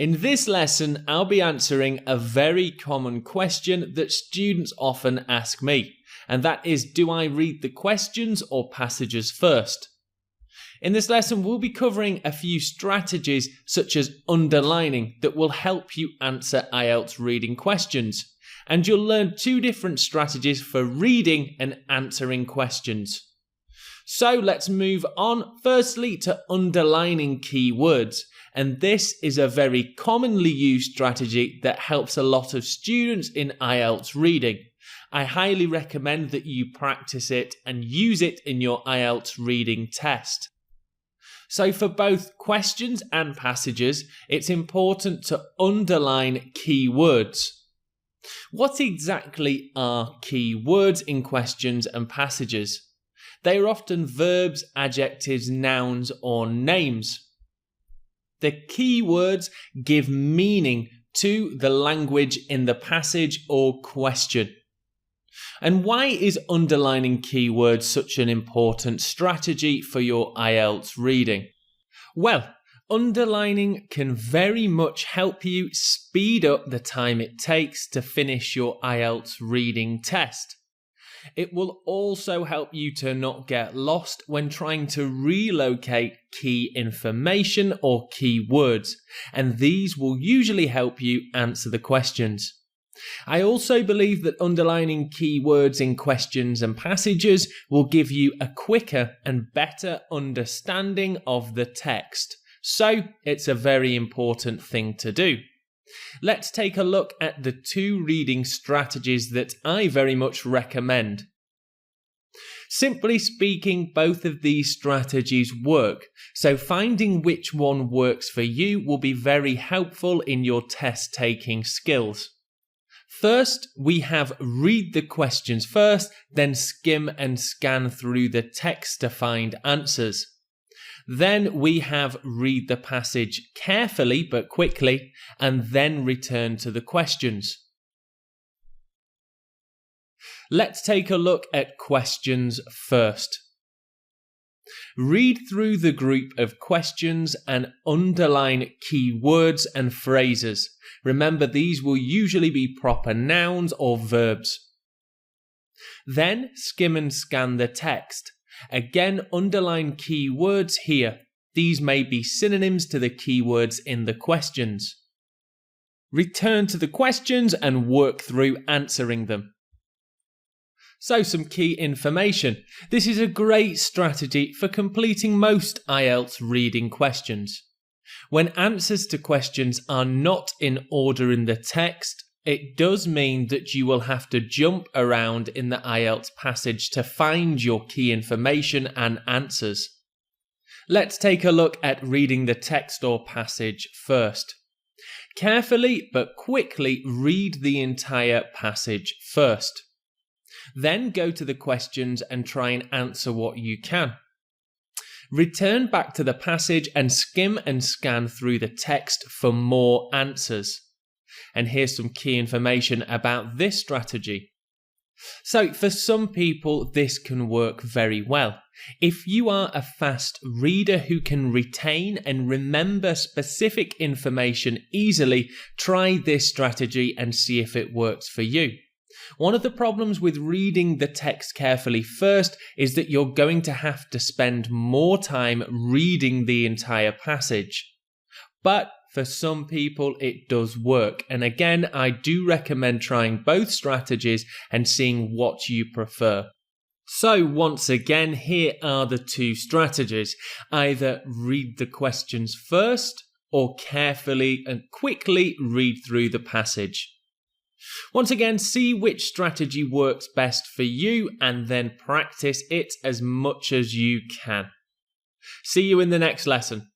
In this lesson, I'll be answering a very common question that students often ask me, and that is, do I read the questions or passages first? In this lesson, we'll be covering a few strategies such as underlining that will help you answer IELTS reading questions, and you'll learn two different strategies for reading and answering questions. So let's move on firstly to underlining keywords, and this is a very commonly used strategy that helps a lot of students in IELTS reading. I highly recommend that you practice it and use it in your IELTS reading test. So for both questions and passages, it's important to underline keywords. What exactly are keywords in questions and passages? They are often verbs, adjectives, nouns, or names. The keywords give meaning to the language in the passage or question. And why is underlining keywords such an important strategy for your IELTS reading? Well, underlining can very much help you speed up the time it takes to finish your IELTS reading test. It will also help you to not get lost when trying to relocate key information or key words, and these will usually help you answer the questions. I also believe that underlining keywords in questions and passages will give you a quicker and better understanding of the text, so it's a very important thing to do. Let's take a look at the two reading strategies that I very much recommend. Simply speaking, both of these strategies work, so finding which one works for you will be very helpful in your test-taking skills. First, we have read the questions first, then skim and scan through the text to find answers. Then we have read the passage carefully but quickly, and then return to the questions. Let's take a look at questions first. Read through the group of questions and underline key words and phrases. Remember, these will usually be proper nouns or verbs. Then skim and scan the text. Again, underline key words here. These may be synonyms to the keywords in the questions. Return to the questions and work through answering them. So some key information. This is a great strategy for completing most IELTS reading questions. When answers to questions are not in order in the text, it does mean that you will have to jump around in the IELTS passage to find your key information and answers. Let's take a look at reading the text or passage first. Carefully but quickly read the entire passage first. Then go to the questions and try and answer what you can. Return back to the passage and skim and scan through the text for more answers. And here's some key information about this strategy. So for some people, this can work very well. If you are a fast reader who can retain and remember specific information easily, try this strategy and see if it works for you. One of the problems with reading the text carefully first is that you're going to have to spend more time reading the entire passage. But for some people, it does work. And again, I do recommend trying both strategies and seeing what you prefer. So once again, here are the two strategies. Either read the questions first or carefully and quickly read through the passage. Once again, see which strategy works best for you and then practice it as much as you can. See you in the next lesson.